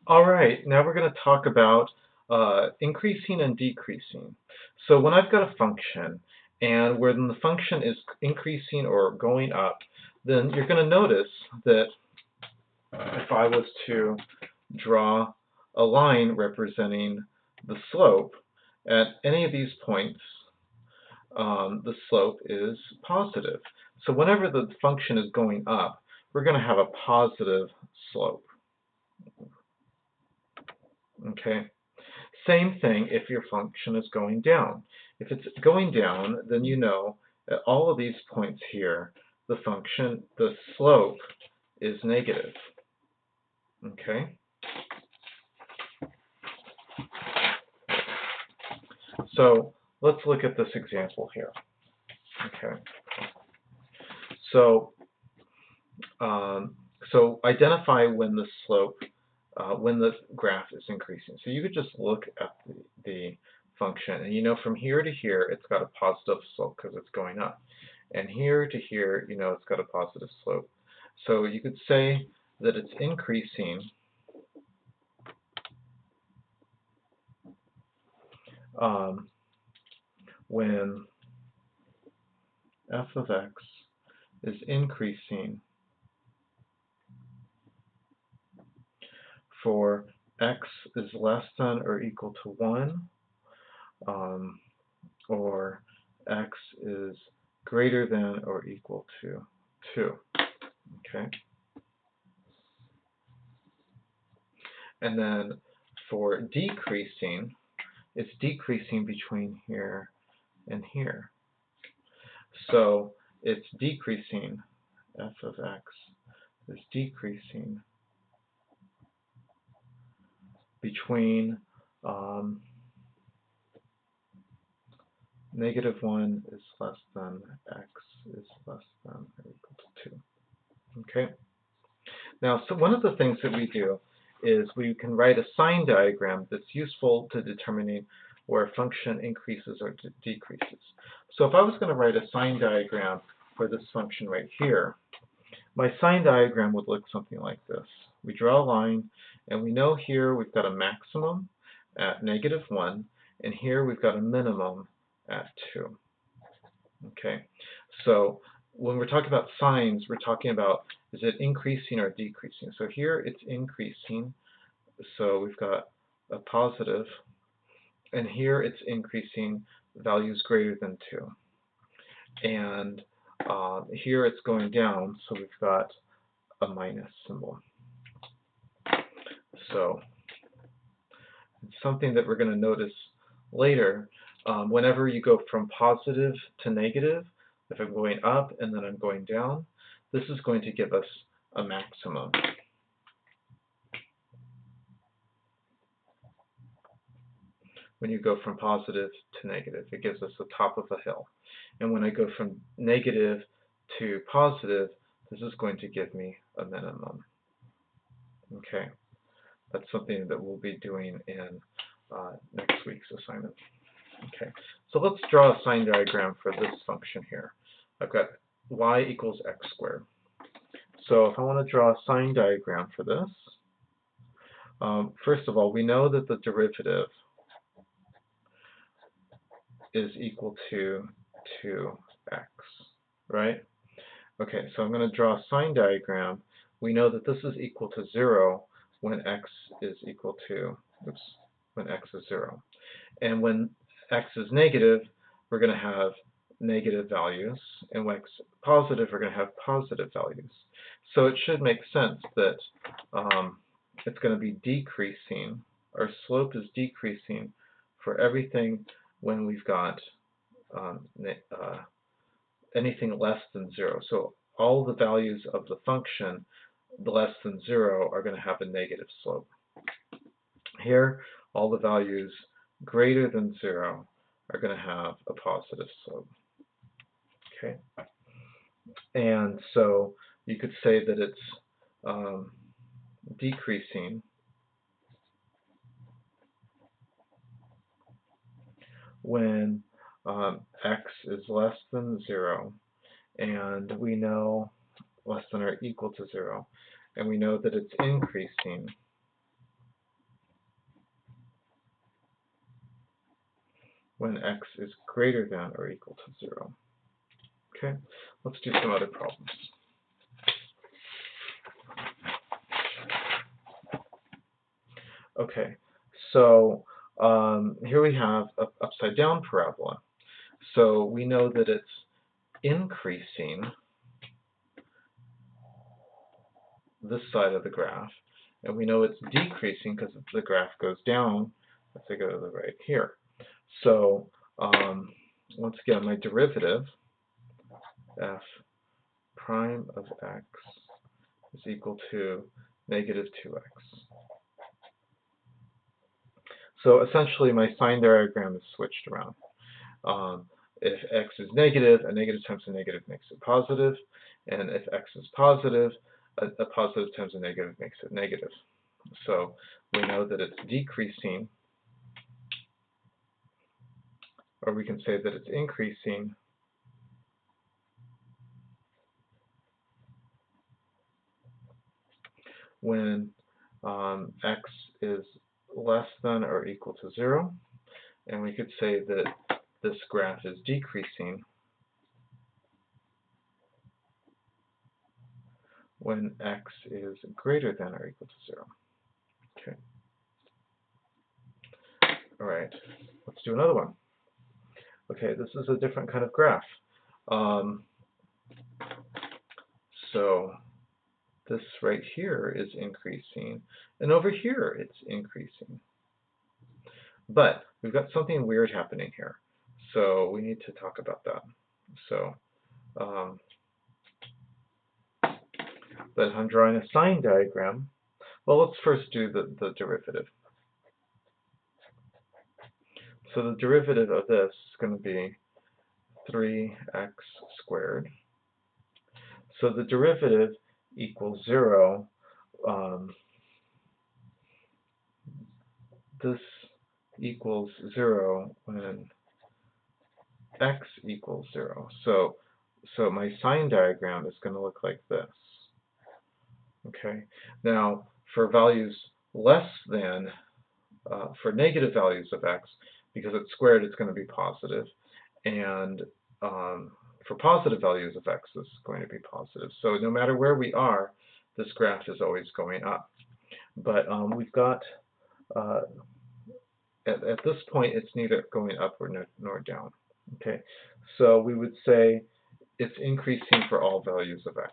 All right, now we're going to talk about increasing and decreasing. So when I've got a function, and when the function is increasing or going up, then you're going to notice that if I was to draw a line representing the slope at any of these points, the slope is positive. So whenever the function is going up, we're going to have a positive slope. Okay. Same thing if your function is going down. If it's going down, then you know at all of these points here, the slope is negative. Okay? So let's look at this example here. Okay. So, so identify when the slope, when the graph is increasing. So you could just look at the function, and you know from here to here, it's got a positive slope because it's going up. And here to here, you know it's got a positive slope. So you could say that it's increasing when f of x is increasing for x is less than or equal to 1, or x is greater than or equal to 2. Okay? And then for decreasing, it's decreasing between here and here. So it's decreasing, f of x is decreasing between -1 is less than x is less than or equal to 2. Okay? Now, so one of the things that we do is we can write a sign diagram that's useful to determining where a function increases or decreases. So if I was going to write a sign diagram for this function right here, my sign diagram would look something like this. We draw a line, and we know here we've got a maximum at -1, and here we've got a minimum at 2. Okay, so when we're talking about signs, we're talking about is it increasing or decreasing. So here it's increasing, so we've got a positive, and here it's increasing values greater than 2. And here it's going down, so we've got a minus symbol. So it's something that we're going to notice later. Whenever you go from positive to negative, if I'm going up and then I'm going down, this is going to give us a maximum. When you go from positive to negative, it gives us the top of the hill. And when I go from negative to positive, this is going to give me a minimum. Okay, that's something that we'll be doing in next week's assignment. Okay, so let's draw a sign diagram for this function here. I've got y equals x squared. So if I want to draw a sign diagram for this, first of all, we know that the derivative is equal to 2x, right? Okay, so I'm going to draw a sign diagram. We know that this is equal to 0 when x is equal to, when x is 0. And when x is negative, we're going to have negative values, and when x is positive, we're going to have positive values. So it should make sense that it's going to be decreasing. Our slope is decreasing for everything when we've got anything less than 0. So all the values of the function less than 0 are going to have a negative slope. Here, all the values greater than 0 are going to have a positive slope. Okay, and so you could say that it's decreasing when x is less than 0, and we know less than or equal to 0, and we know that it's increasing when x is greater than or equal to 0. Okay, let's do some other problems. Okay, so here we have an upside down parabola. So we know that it's increasing this side of the graph, and we know it's decreasing because the graph goes down as I go to the right here. So once again, my derivative, f prime of x, is equal to negative 2x. So essentially, my sign diagram is switched around. If x is negative, a negative times a negative makes it positive, and if x is positive, a positive times a negative makes it negative. So we know that it's decreasing, or we can say that it's increasing when x is less than or equal to 0, and we could say that this graph is decreasing when x is greater than or equal to 0. Okay. All right, let's do another one. Okay, this is a different kind of graph. So this right here is increasing, and over here it's increasing. But we've got something weird happening here, so we need to talk about that. So, but if I'm drawing a sign diagram, well, let's first do the derivative. So the derivative of this is going to be 3x squared. So the derivative equals 0. This equals 0 when x equals 0. So my sign diagram is going to look like this. Okay. Now, for values less than, for negative values of x, because it's squared, it's going to be positive. And for positive values of x, it's going to be positive. So no matter where we are, this graph is always going up. But we've got, at this point, it's neither going up nor down. Okay, so we would say it's increasing for all values of x.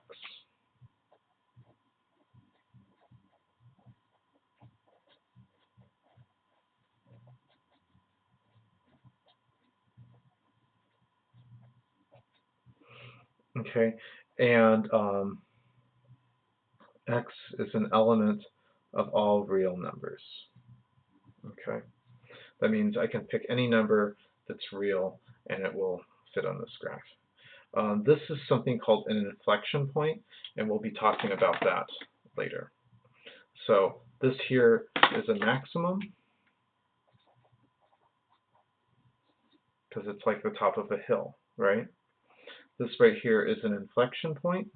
Okay, and x is an element of all real numbers. Okay, that means I can pick any number that's real and it will fit on this graph. This is something called an inflection point, and we'll be talking about that later. So this here is a maximum, because it's like the top of a hill, right? This right here is an inflection point.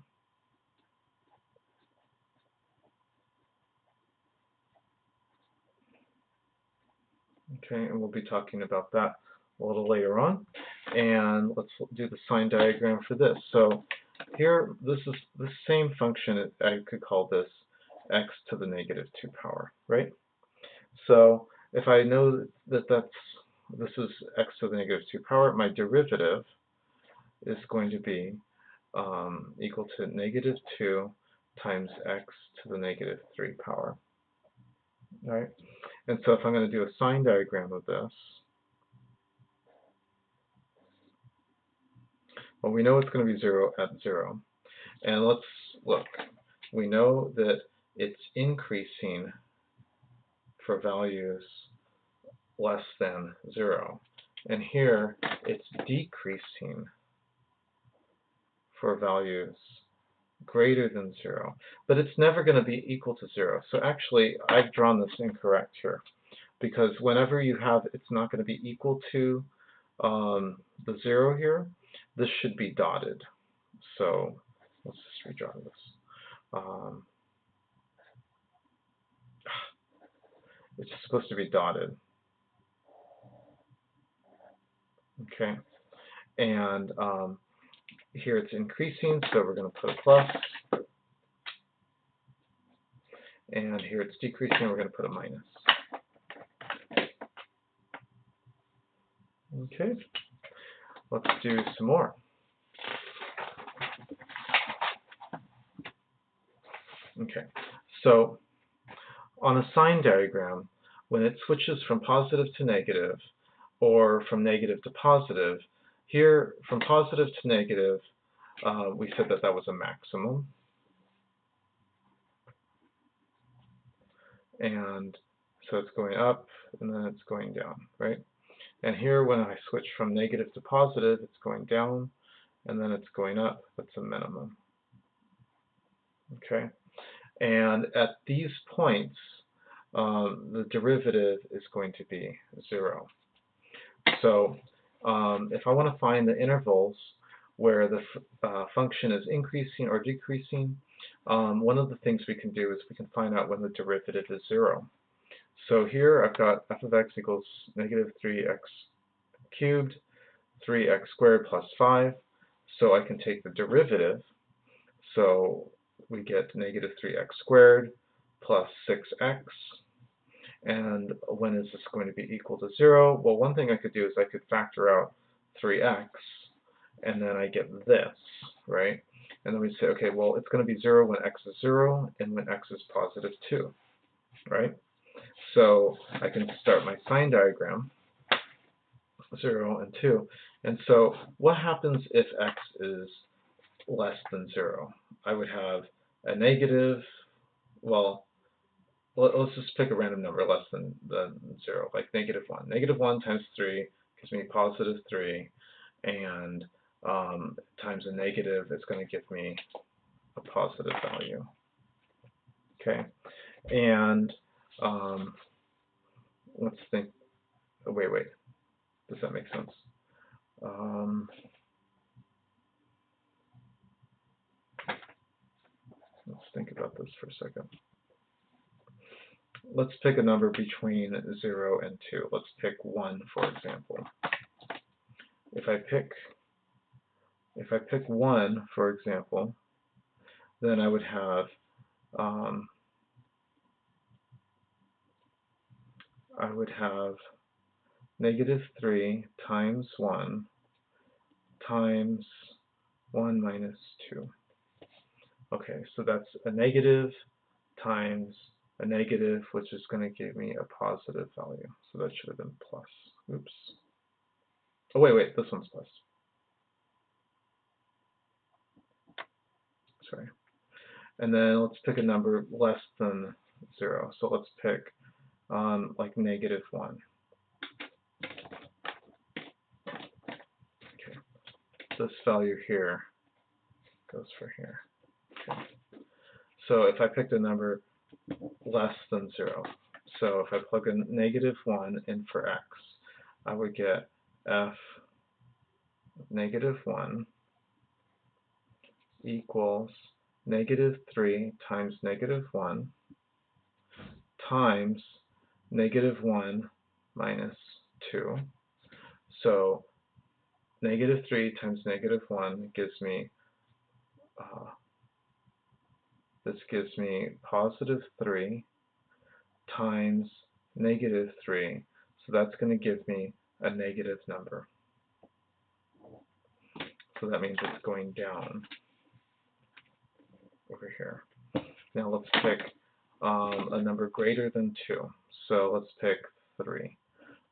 Okay, and we'll be talking about that a little later on. And let's do the sign diagram for this. So here, this is the same function. I could call this x to the negative 2 power, right? So if I know that this is x to the negative 2 power, my derivative is going to be equal to negative 2 times x to the negative 3 power. All right? And so if I'm going to do a sign diagram of this, well, we know it's going to be 0 at 0. And let's look. We know that it's increasing for values less than 0. And here, it's decreasing for values greater than 0. But it's never going to be equal to 0. So actually, I've drawn this incorrect here. Because whenever you have, it's not going to be equal to the 0 here, this should be dotted. So let's just redraw this. It's supposed to be dotted. Okay, and here it's increasing, so we're going to put a plus. And here it's decreasing, we're going to put a minus. Okay, let's do some more. Okay, so on a sign diagram, when it switches from positive to negative, or from negative to positive, here from positive to negative, we said that that was a maximum. And so it's going up, and then it's going down, right? And here, when I switch from negative to positive, it's going down, and then it's going up. That's a minimum. Okay? And at these points, the derivative is going to be 0. So if I want to find the intervals where the function is increasing or decreasing, one of the things we can do is we can find out when the derivative is 0. So here I've got f of x equals negative 3x cubed, 3x squared plus 5. So I can take the derivative. So we get negative 3x squared plus 6x. And when is this going to be equal to 0? Well, one thing I could do is I could factor out 3x, and then I get this, right? And then we say, okay, well, it's going to be 0 when x is 0 and when x is positive 2, right? So I can start my sign diagram, 0 and 2. And so what happens if x is less than 0? I would have a negative, well, let's just pick a random number less than 0, like negative 1. Negative 1 times 3 gives me positive 3, and times a negative is going to give me a positive value. Okay, and let's think, oh, wait, does that make sense? Let's think about this for a second. Let's pick a number between 0 and 2. Let's pick 1, for example. If I pick 1, for example, then I would have negative 3 times 1 times 1 minus 2. Okay, so that's a negative times a negative, which is going to give me a positive value. So that should have been plus. Oops. Oh, wait, this one's plus. Sorry. And then let's pick a number less than 0. So let's pick like negative 1. Okay. This value here goes for here. Okay. So if I picked a number less than 0, so if I plug in negative 1 in for x, I would get f negative 1 equals negative 3 times negative 1 times negative 1 minus 2. So negative 3 times negative 1 gives me, this gives me positive 3 times negative 3. So that's going to give me a negative number. So that means it's going down over here. Now let's pick a number greater than 2. So let's pick 3.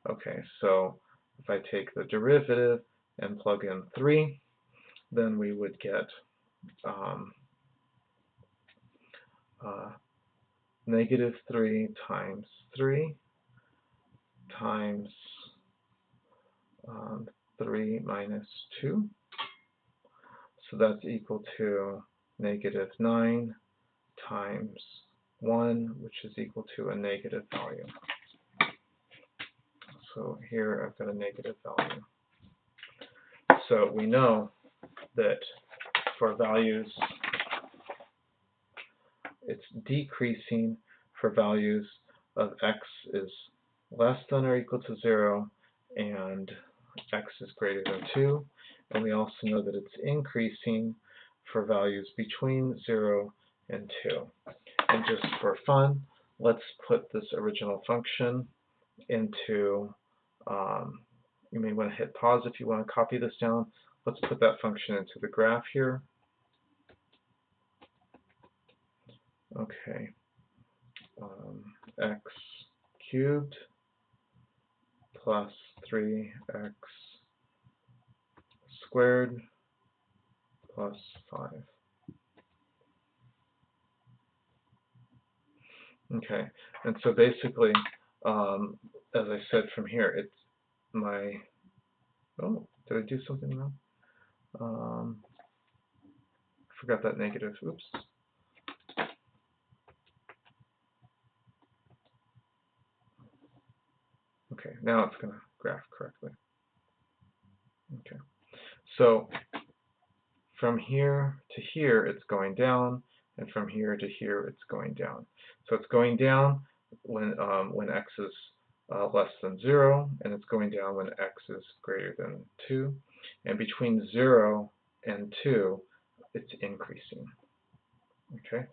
Okay, so if I take the derivative and plug in 3, then we would get negative 3 times 3 times 3 minus 2. So that's equal to negative 9 times 1, which is equal to a negative value. So here I've got a negative value. So we know that for values, it's decreasing for values of x is less than or equal to 0 and x is greater than 2, and we also know that it's increasing for values between 0 and 2. And just for fun, let's put this original function into, you may want to hit pause if you want to copy this down. Let's put that function into the graph here. Okay, x cubed plus 3x squared plus 5. Okay, and so basically, as I said from here, it's my, oh, did I do something wrong? Forgot that negative, oops. Okay, now it's going to graph correctly. Okay, so from here to here, it's going down, and from here to here, it's going down. So it's going down when x is less than 0, and it's going down when x is greater than 2. And between 0 and 2, it's increasing. Okay,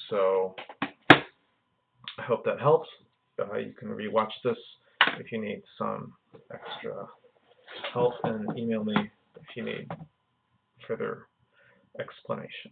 so I hope that helps. You can rewatch this if you need some extra help, and email me if you need further explanation.